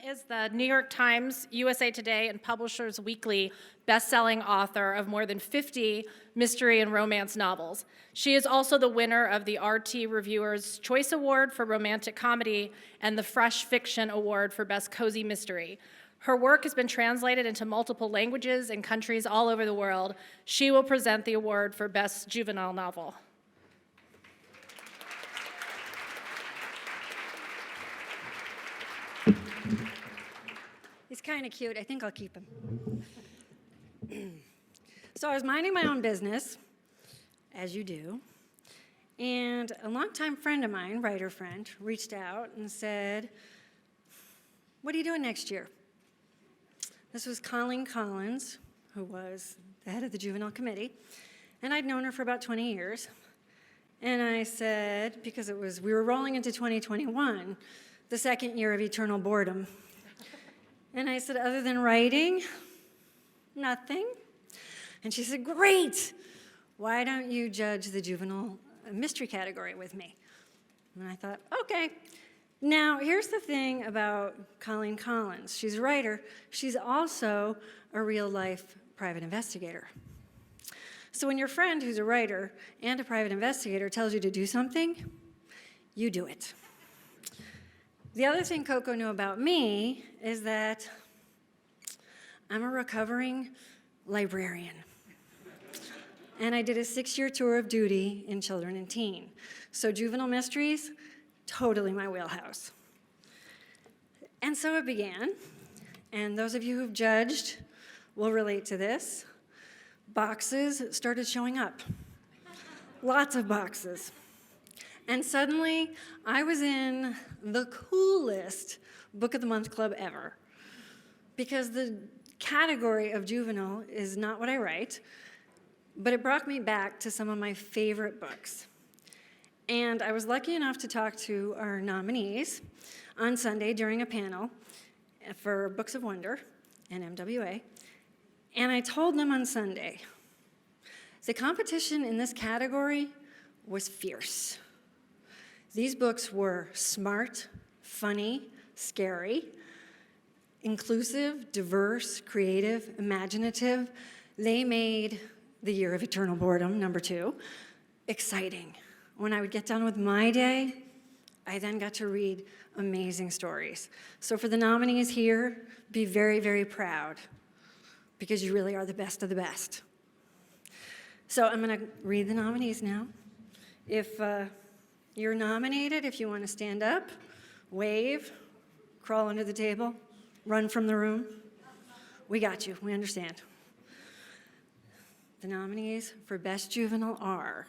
is the New York Times, USA Today, and Publishers Weekly best-selling author of more than 50 mystery and romance novels. She is also the winner of the RT Reviewer's Choice Award for Romantic Comedy and the Fresh Fiction Award for Best Cozy Mystery. Her work has been translated into multiple languages in countries all over the world. She will present the award for Best Juvenile Novel. He's kind of cute. I think I'll keep him. So I was minding my own business, as you do, and a longtime friend of mine, writer friend, reached out and said, "What are you doing next year?" This was Colleen Collins, who was the head of the Juvenile Committee, and I'd known her for about 20 years. And I said, because we were rolling into 2021, the second year of eternal boredom. And I said, other than writing, nothing. And she said, great. Why don't you judge the juvenile mystery category with me? And I thought, okay. Now, here's the thing about Colleen Collins. She's a writer. She's also a real-life private investigator. So when your friend, who's a writer and a private investigator, tells you to do something, you do it. The other thing Coco knew about me is that I'm a recovering librarian. And I did a 6-year tour of duty in children and teen. So juvenile mysteries, totally my wheelhouse. And so it began. And those of you who've judged will relate to this. Boxes started showing up. Lots of boxes. And suddenly, I was in the coolest Book of the Month club ever. Because the category of juvenile is not what I write, but it brought me back to some of my favorite books. And I was lucky enough to talk to our nominees on Sunday during a panel for Books of Wonder and MWA. And I told them on Sunday, the competition in this category was fierce. These books were smart, funny, scary, inclusive, diverse, creative, imaginative. They made The Year of Eternal Boredom, #2, exciting. When I would get done with my day, I then got to read amazing stories. So for the nominees here, be very, very proud, because you really are the best of the best. So I'm going to read the nominees now. If you're nominated, if you want to stand up, wave, crawl under the table, run from the room, we got you. We understand. The nominees for Best Juvenile are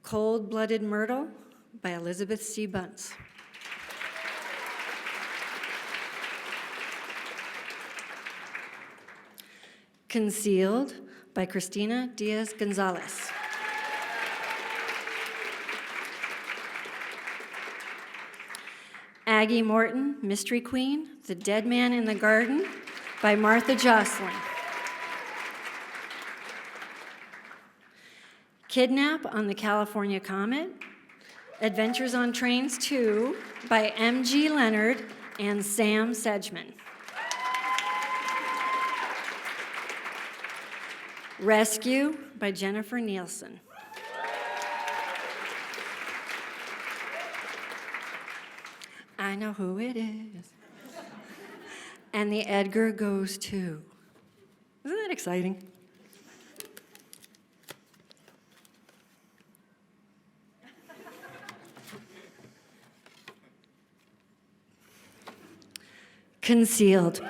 Cold-Blooded Myrtle by Elizabeth C. Bunce. Concealed by Christina Diaz Gonzalez. Aggie Morton, Mystery Queen, The Dead Man in the Garden by Martha Jocelyn. Kidnap on the California Comet, Adventures on Trains 2 by M.G. Leonard and Sam Sedgman. Rescue by Jennifer Nielsen. I know who it is. And the Edgar goes to. Isn't that exciting? Concealed.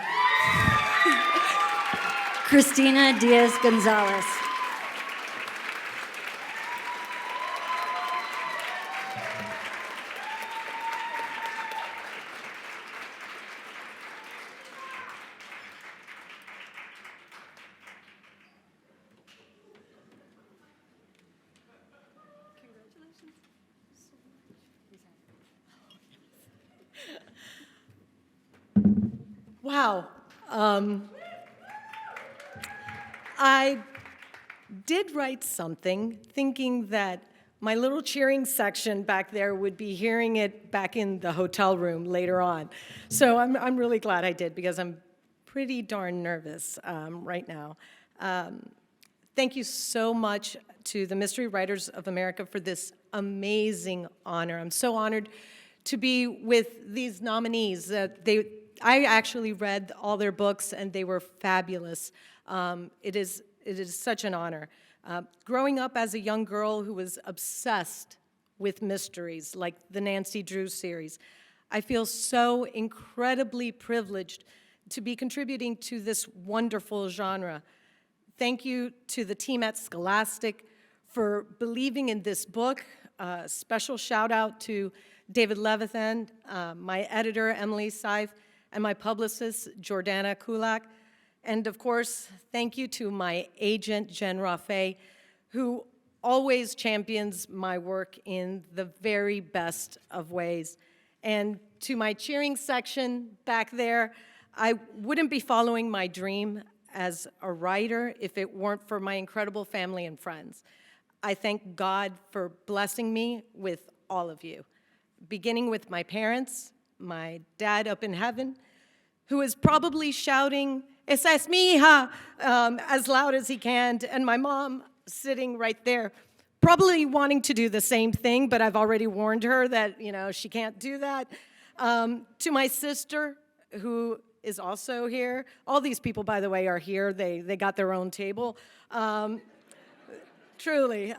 Christina Diaz Gonzalez. Wow. I did write something thinking that my little cheering section back there would be hearing it back in the hotel room later on. So I'm really glad I did, because I'm pretty darn nervous right now. Thank you so much to the Mystery Writers of America for this amazing honor. I'm so honored to be with these nominees. I actually read all their books, and they were fabulous. It is such an honor. Growing up as a young girl who was obsessed with mysteries, like the Nancy Drew series, I feel so incredibly privileged to be contributing to this wonderful genre. Thank you to the team at Scholastic for believing in this book. Special shout out to David Levithan, my editor, Emily Seif, and my publicist, Jordana Kulak. And of course, thank you to my agent, Jenn, who always champions my work in the very best of ways. And to my cheering section back there, I wouldn't be following my dream as a writer if it weren't for my incredible family and friends. I thank God for blessing me with all of you, beginning with my parents, my dad up in heaven, who is probably shouting, "Esa es mi hija," as loud as he can, and my mom sitting right there, probably wanting to do the same thing, but I've already warned her that, she can't do that. To my sister, who is also here. All these people, by the way, are here. They got their own table. Truly.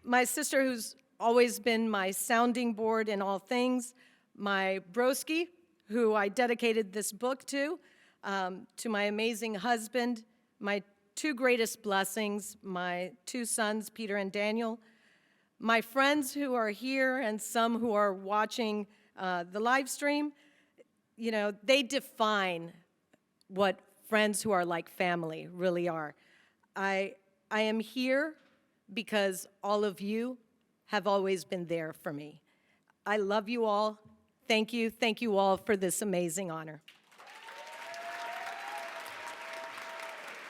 My sister, who's always been my sounding board in all things. My broski, who I dedicated this book to my amazing husband, my two greatest blessings, my two sons, Peter and Daniel, my friends who are here and some who are watching the live stream. They define what friends who are like family really are. I am here because all of you have always been there for me. I love you all. Thank you all for this amazing honor.